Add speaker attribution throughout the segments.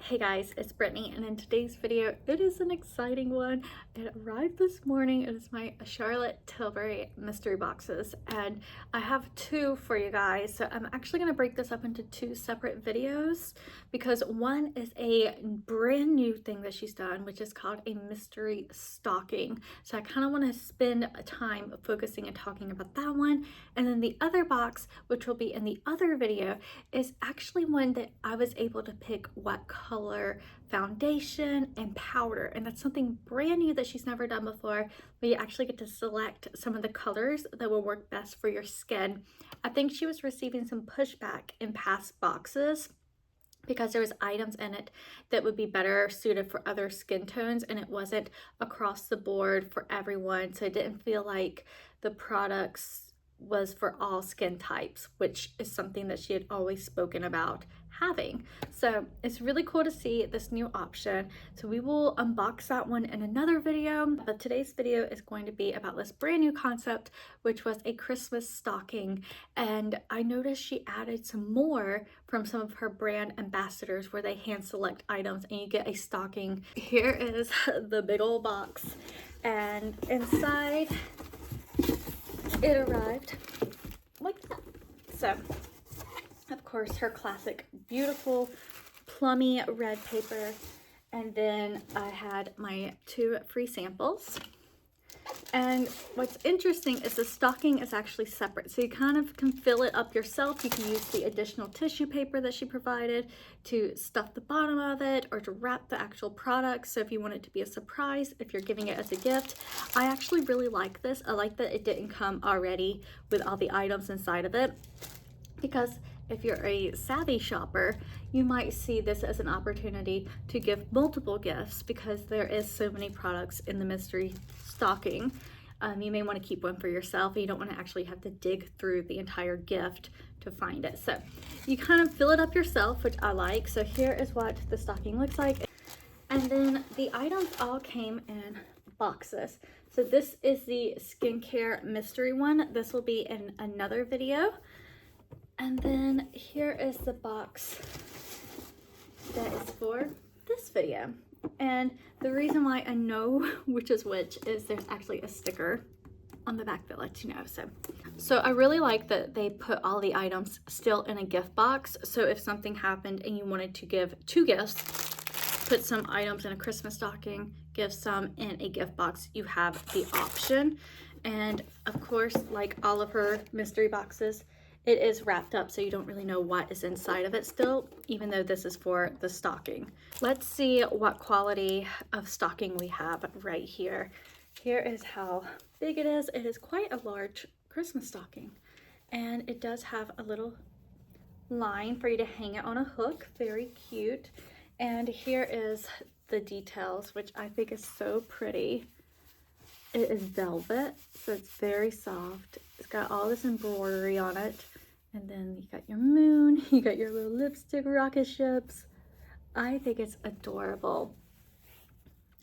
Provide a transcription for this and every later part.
Speaker 1: Hey guys, it's Brittany, and in today's video, it is an exciting one. It arrived this morning. It is my Charlotte Tilbury mystery boxes, and I have two for you guys. So I'm actually going to break this up into two separate videos because one is a brand new thing that she's done, which is called a mystery stocking. So I kind of want to spend time focusing and talking about that one. And then the other box, which will be in the other video, is actually one that I was able to pick what color foundation and powder, and that's something brand new that she's never done before, where you actually get to select some of the colors that will work best for your skin. I think she was receiving some pushback in past boxes because there was items in it that would be better suited for other skin tones, and it wasn't across the board for everyone, so it didn't feel like the products was for all skin types, which is something that she had always spoken about having. So it's really cool to see this new option. So we will unbox that one in another video, but today's video is going to be about this brand new concept, which was a Christmas stocking. And I noticed she added some more from some of her brand ambassadors where they hand select items and you get a stocking. Here is the big old box, and inside it arrived like that. So of course her classic beautiful plummy red paper, and then I had my two free samples. And what's interesting is the stocking is actually separate, so you kind of can fill it up yourself. You can use the additional tissue paper that she provided to stuff the bottom of it or to wrap the actual product. So if you want it to be a surprise, if you're giving it as a gift, I actually really like this. I like that it didn't come already with all the items inside of it, because if you're a savvy shopper, you might see this as an opportunity to give multiple gifts because there is so many products in the mystery stocking. You may want to keep one for yourself, and you don't want to actually have to dig through the entire gift to find it. So you kind of fill it up yourself, which I like. So here is what the stocking looks like. And then the items all came in boxes. So this is the skincare mystery one. This will be in another video. And then here is the box that is for this video. And the reason why I know which is which is there's actually a sticker on the back that lets you know. So I really like that they put all the items still in a gift box. So if something happened and you wanted to give two gifts, put some items in a Christmas stocking, give some in a gift box, you have the option. And of course, like all of her mystery boxes, it is wrapped up, so you don't really know what is inside of it still, even though this is for the stocking. Let's see what quality of stocking we have right here. Here is how big it is. It is quite a large Christmas stocking, and it does have a little line for you to hang it on a hook. Very cute. And here is the details, which I think is so pretty. It is velvet, so it's very soft. It's got all this embroidery on it. And then you got your moon, you got your little lipstick rocket ships. I think it's adorable.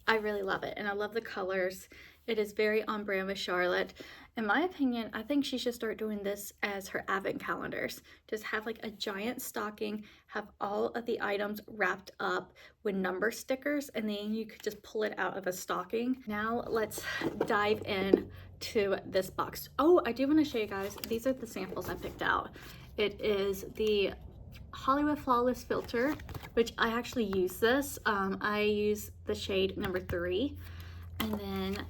Speaker 1: I really love it, and I love the colors. It is very on brand with Charlotte. In my opinion, I think she should start doing this as her advent calendars. Just have like a giant stocking, have all of the items wrapped up with number stickers, and then you could just pull it out of a stocking. Now let's dive in to this box. Oh, I do want to show you guys, these are the samples I picked out. It is the Hollywood Flawless filter, which I actually use this. I use the shade number 3, and then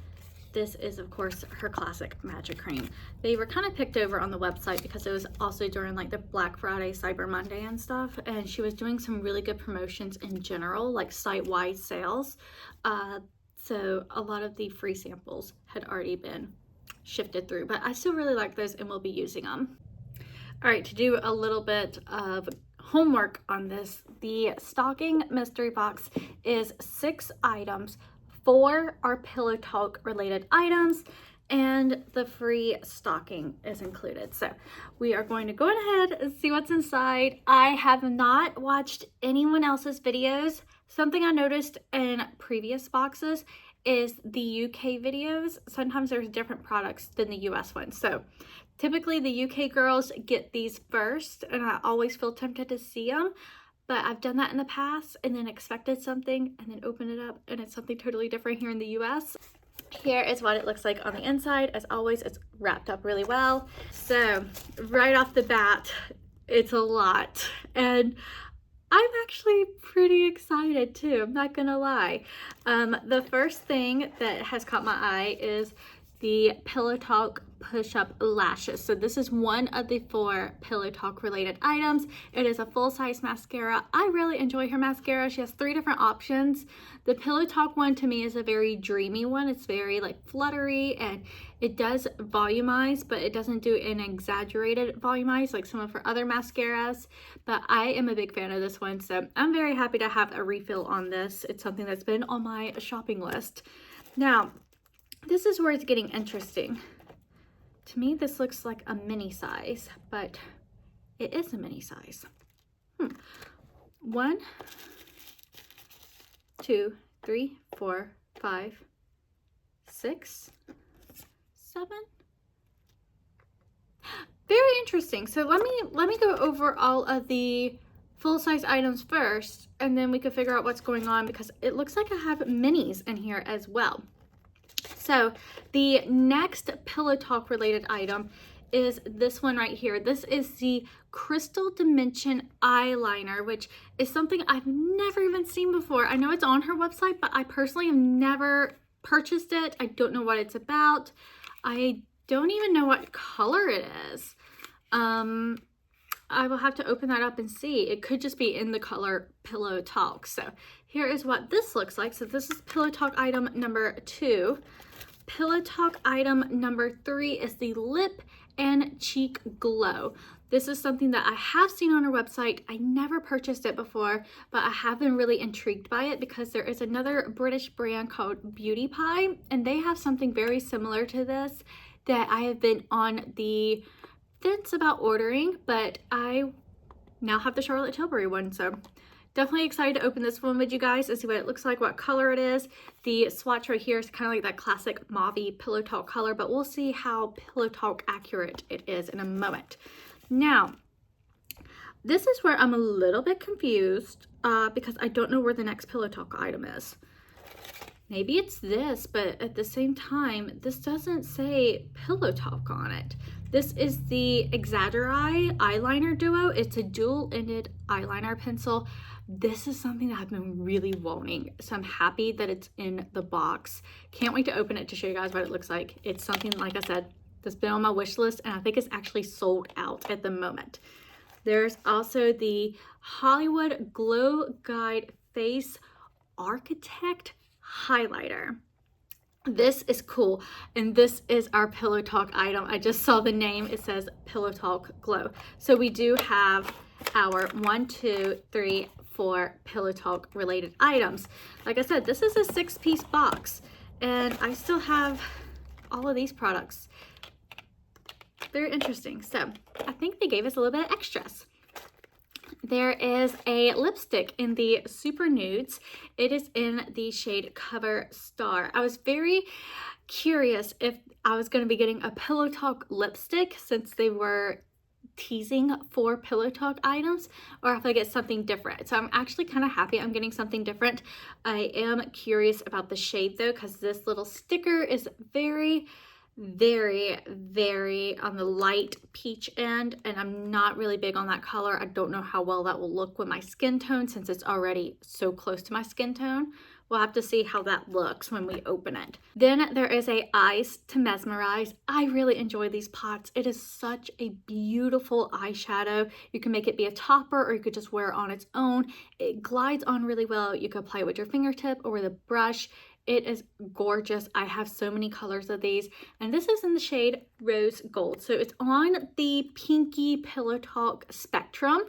Speaker 1: this is of course her classic magic cream. They were kind of picked over on the website because it was also during like the Black Friday, Cyber Monday and stuff, and she was doing some really good promotions in general, like site-wide sales. So a lot of the free samples had already been shifted through, but I still really like those and will be using them. All right, to do a little bit of homework on this, the stocking mystery box is 6 items. 4 are PillowTalk related items, and the free stocking is included. So we are going to go ahead and see what's inside. I have not watched anyone else's videos. Something I noticed in previous boxes is the UK videos. Sometimes there's different products than the US ones. So typically the UK girls get these first, and I always feel tempted to see them. but I've done that in the past and then expected something and then opened it up and it's something totally different here in the US. Here is what it looks like on the inside. As always, it's wrapped up really well. So right off the bat, it's a lot. And I'm actually pretty excited too, I'm not gonna lie. The first thing that has caught my eye is the PillowTalk push-up lashes. So this is one of the 4 PillowTalk related items. It is a full-size mascara. I really enjoy her mascara. She has 3 different options. The PillowTalk one to me is a very dreamy one. It's very like fluttery and it does volumize, but it doesn't do an exaggerated volumize like some of her other mascaras. But I am a big fan of this one, so I'm very happy to have a refill on this. It's something that's been on my shopping list. Now, this is where it's getting interesting. To me, this looks like a mini size, but it is a mini size. 1, 2, 3, 4, 5, 6, 7. Very interesting. So let me go over all of the full-size items first, and then we can figure out what's going on because it looks like I have minis in here as well. So the next PillowTalk related item is this one right here. This is the Crystal Dimension eyeliner, which is something I've never even seen before. I know it's on her website, but I personally have never purchased it. I don't know what it's about. I don't even know what color it is. I will have to open that up and see. It could just be in the color PillowTalk. So here is what this looks like. So this is PillowTalk item number 2. PillowTalk item number 3 is the Lip and Cheek Glow. This is something that I have seen on her website. I never purchased it before, but I have been really intrigued by it because there is another British brand called Beauty Pie, and they have something very similar to this that I have been on the fence about ordering, but I now have the Charlotte Tilbury one, so definitely excited to open this one with you guys and see what it looks like, what color it is. The swatch right here is kind of like that classic mauvey PillowTalk color, but we'll see how PillowTalk accurate it is in a moment. Now, this is where I'm a little bit confused because I don't know where the next PillowTalk item is. Maybe it's this, but at the same time, this doesn't say PillowTalk on it. This is the Exaggereye eyeliner duo. It's a dual-ended eyeliner pencil. This is something that I've been really wanting, so I'm happy that it's in the box. Can't wait to open it to show you guys what it looks like. It's something, like I said, that's been on my wish list, and I think it's actually sold out at the moment. There's also the Hollywood Glow Guide Face Architect Highlighter. This is cool, and this is our PillowTalk item. I just saw the name. It says PillowTalk Glow. So we do have our 1, 2, 3, 4 PillowTalk related items. Like I said, this is a 6-piece box, and I still have all of these products. Very interesting. So I think they gave us a little bit of extras. There is a lipstick in the Super Nudes. It is in the shade Cover Star. I was very curious if I was going to be getting a PillowTalk lipstick since they were teasing 4 PillowTalk items, or if I get something different. So I'm actually kind of happy I'm getting something different. I am curious about the shade though, because this little sticker is very on the light peach end, and I'm not really big on that color. I don't know how well that will look with my skin tone since it's already so close to my skin tone. We'll have to see how that looks when we open it. Then there is a Eyes to Mesmerize. I really enjoy these pots. It is such a beautiful eyeshadow. You can make it be a topper, or you could just wear it on its own. It glides on really well. You can apply it with your fingertip or with a brush. It is gorgeous. I have so many colors of these, and this is in the shade Rose Gold. So it's on the pinky PillowTalk spectrum.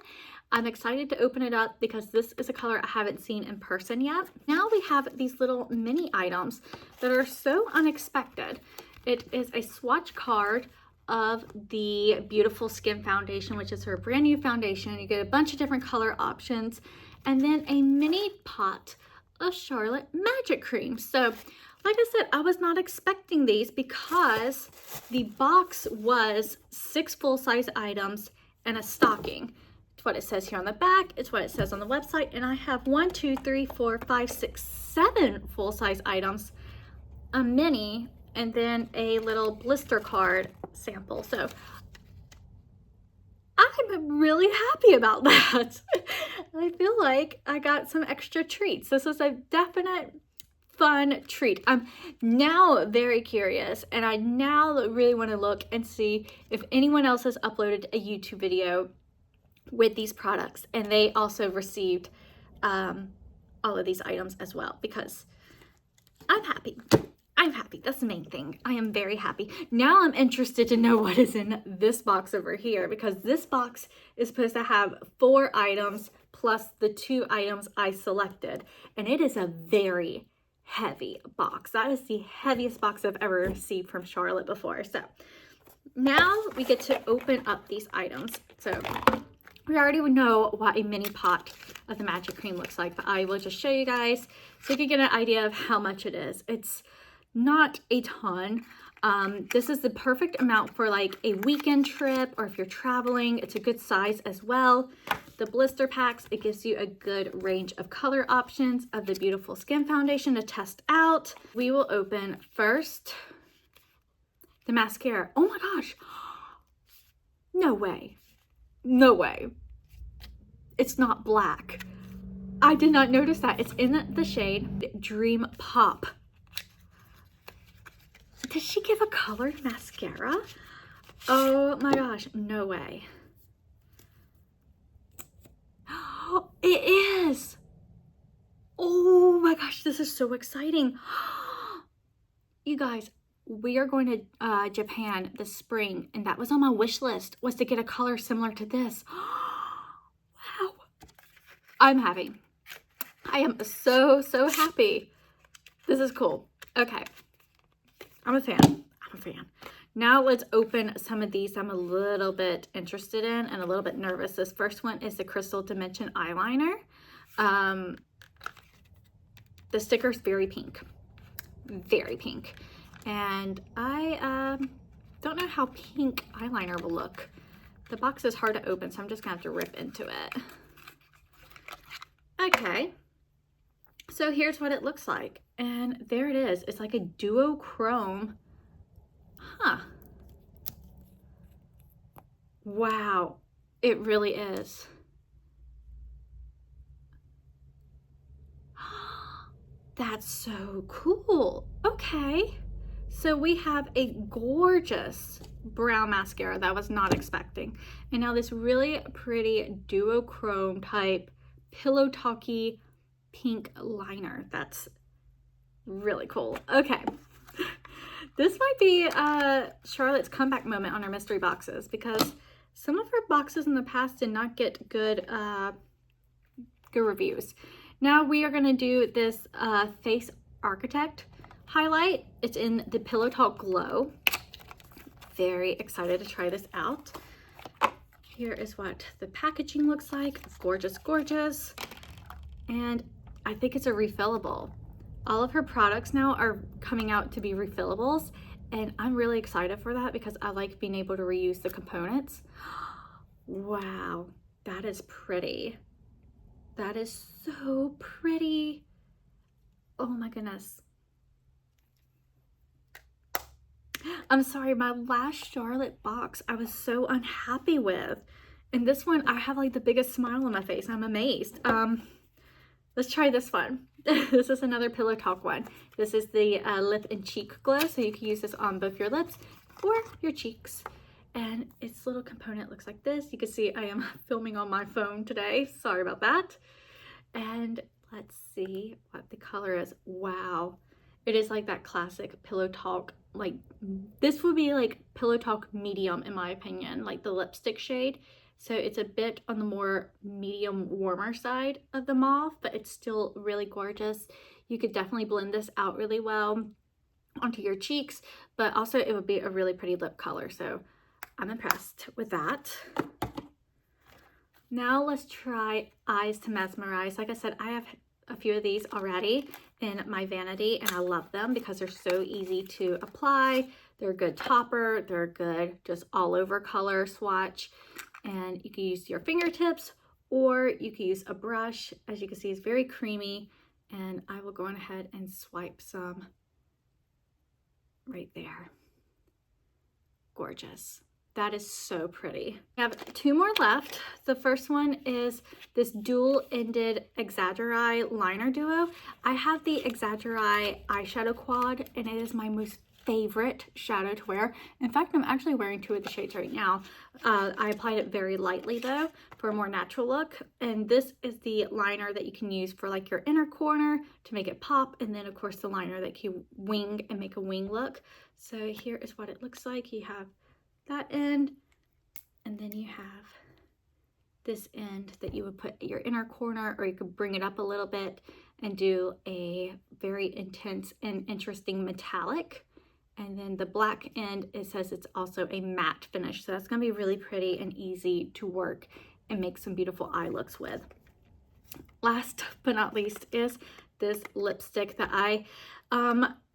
Speaker 1: I'm excited to open it up because this is a color I haven't seen in person yet. Now we have these little mini items that are so unexpected. It is a swatch card of the Beautiful Skin Foundation, which is her brand new foundation. You get a bunch of different color options, and then a mini pot of Charlotte Magic Cream. So like I said, I was not expecting these because the box was 6 full-size items and a stocking It's what it says here on the back. It's what it says on the website. And I have 1, 2, 3, 4, 5, 6, 7 full-size items, a mini, and then a little blister card sample. So I'm really happy about that. I feel like I got some extra treats. This was a definite fun treat. I'm now very curious, and I now really want to look and see if anyone else has uploaded a YouTube video with these products and they also received all of these items as well, because I'm happy. I'm happy. That's the main thing. I am very happy. Now I'm interested to know what is in this box over here, because this box is supposed to have 4 items plus the 2 items I selected, and it is a very heavy box. That is the heaviest box I've ever received from Charlotte before. So now we get to open up these items. So we already know what a mini pot of the magic cream looks like, but I will just show you guys so you can get an idea of how much it is. It's not a ton. This is the perfect amount for like a weekend trip, or if you're traveling. It's a good size as well. The blister packs, it gives you a good range of color options of the Beautiful Skin Foundation to test out. We will open first the mascara. Oh my gosh. No way. No way. It's not black. I did not notice that. It's in the shade Dream Pop. Did she give a colored mascara? Oh my gosh, no way. It is. Oh my gosh, this is so exciting. You guys, we are going to Japan this spring, and that was on my wish list, was to get a color similar to this. Wow. I'm happy. I am so happy. This is cool. Okay. I'm a fan. I'm a fan. Now let's open some of these I'm a little bit interested in and a little bit nervous. This first one is the Crystal Dimension eyeliner. The sticker's very pink. Very pink. And I don't know how pink eyeliner will look. The box is hard to open, so I'm just gonna have to rip into it. Okay. So here's what it looks like. And there it is. It's like a duochrome. Huh. Wow. It really is. That's so cool. Okay. So we have a gorgeous brown mascara that I was not expecting. And now this really pretty duochrome type PillowTalky pink liner. That's really cool. Okay. This might be Charlotte's comeback moment on her mystery boxes, because some of her boxes in the past did not get good reviews. Now we are going to do this Face Architect highlight. It's in the PillowTalk Glow. Very excited to try this out. Here is what the packaging looks like. Gorgeous, gorgeous. And I think it's a refillable. All of her products now are coming out to be refillables, and I'm really excited for that because I like being able to reuse the components. Wow, that is pretty. That is so pretty. Oh my goodness. I'm sorry, my last Charlotte box I was so unhappy with. And this one, I have like the biggest smile on my face. I'm amazed. Let's try this one. This is another PillowTalk one. This is the lip and cheek glow. So you can use this on both your lips or your cheeks. And its little component looks like this. You can see I am filming on my phone today. Sorry about that. And let's see what the color is. Wow. It is like that classic PillowTalk. Like, this would be like PillowTalk medium in my opinion, like the lipstick shade. So it's a bit on the more medium warmer side of the mauve, but it's still really gorgeous. You could definitely blend this out really well onto your cheeks, but also it would be a really pretty lip color. So I'm impressed with that. Now let's try Eyes to Mesmerize. Like I said, I have a few of these already in my vanity, and I love them because they're so easy to apply. They're a good topper. They're a good just all over color swatch. and you can use your fingertips or you can use a brush. As you can see, it's very creamy, and I will go on ahead and swipe some right there. Gorgeous. That is so pretty. I have 2 more left. The first one is this dual-ended Exaggereye liner duo. I have the Exaggereye eyeshadow quad, and it is my most favorite shadow to wear. In fact, I'm actually wearing 2 of the shades right now. I applied it very lightly though for a more natural look, and this is the liner that you can use for like your inner corner to make it pop, and then of course the liner that you wing and make a wing look. So here is what it looks like. You have that end, and then you have this end that you would put at your inner corner, or you could bring it up a little bit and do a very intense and interesting metallic. And then the black end, it says it's also a matte finish, so that's gonna be really pretty and easy to work and make some beautiful eye looks with. Last but not least is this lipstick that I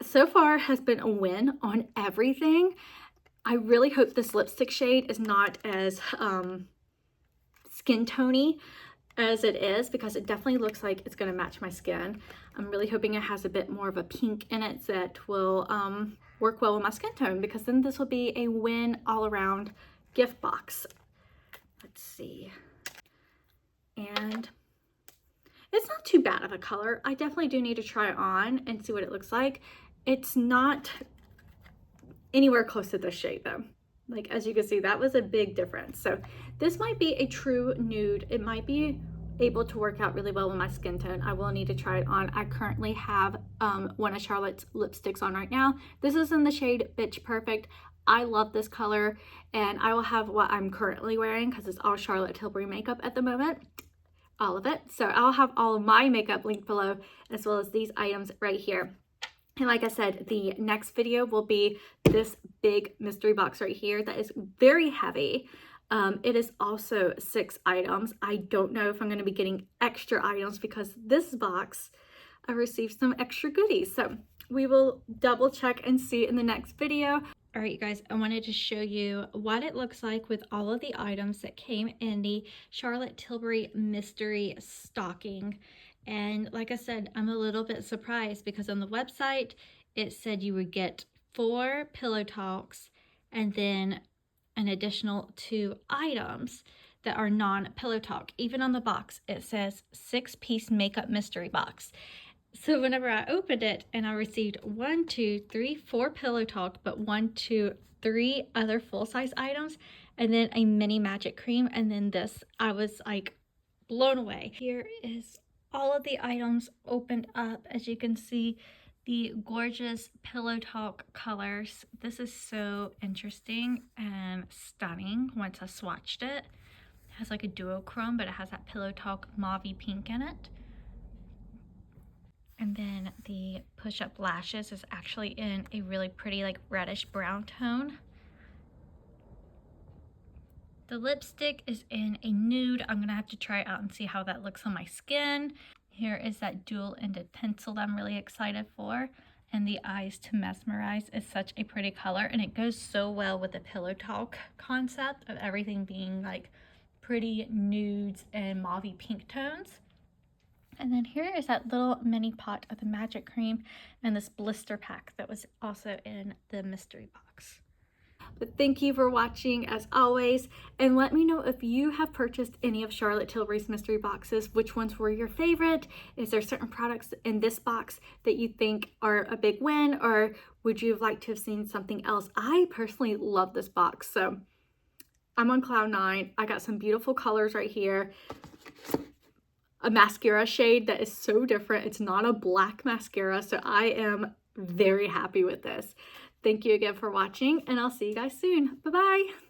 Speaker 1: so far has been a win on everything. I really hope this lipstick shade is not as skin tony as it is, because it definitely looks like it's going to match my skin. I'm really hoping it has a bit more of a pink in it that will work well with my skin tone, because then this will be a win all around gift box. Let's see. And it's not too bad of a color. I definitely do need to try it on and see what it looks like. It's not anywhere close to this shade though. Like, as you can see, that was a big difference. So this might be a true nude. It might be able to work out really well with my skin tone. I will need to try it on. I currently have one of Charlotte's lipsticks on right now. This is in the shade Bitch Perfect. I love this color, and I will have what I'm currently wearing because it's all Charlotte Tilbury makeup at the moment. All of it. So I'll have all of my makeup linked below, as well as these items right here. And like I said, the next video will be this big mystery box right here that is very heavy. It is also 6 items. I don't know if I'm going to be getting extra items, because this box, I received some extra goodies. So we will double check and see in the next video. All right, you guys, I wanted to show you what it looks like with all of the items that came in the Charlotte Tilbury mystery stocking. And like I said, I'm a little bit surprised, because on the website, it said you would get 4 PillowTalks and then an additional 2 items that are non-PillowTalk. Even on the box, it says 6-piece makeup mystery box. So whenever I opened it, and I received 1, 2, 3, 4 PillowTalk, but 1, 2, 3 other full-size items, and then a mini magic cream, and then this, I was like blown away. Here is all of the items opened up. As you can see, the gorgeous PillowTalk colors. This is so interesting and stunning once I swatched it. It has like a duochrome, but it has that PillowTalk mauve pink in it. And then the push-up lashes is actually in a really pretty like reddish brown tone. The lipstick is in a nude. I'm gonna have to try it out and see how that looks on my skin. Here is that dual-ended pencil that I'm really excited for. And the Eyes to Mesmerize is such a pretty color, and it goes so well with the PillowTalk concept of everything being like pretty nudes and mauve pink tones. And then here is that little mini pot of the magic cream and this blister pack that was also in the mystery box. But thank you for watching as always, and let me know if you have purchased any of Charlotte Tilbury's mystery boxes. Which ones were your favorite? Is there certain products in this box that you think are a big win, or would you have liked to have seen something else? I personally love this box, so I'm on cloud 9. I got some beautiful colors right here. A mascara shade that is so different. It's not a black mascara, so I am very happy with this. Thank you again for watching, and I'll see you guys soon. Bye-bye.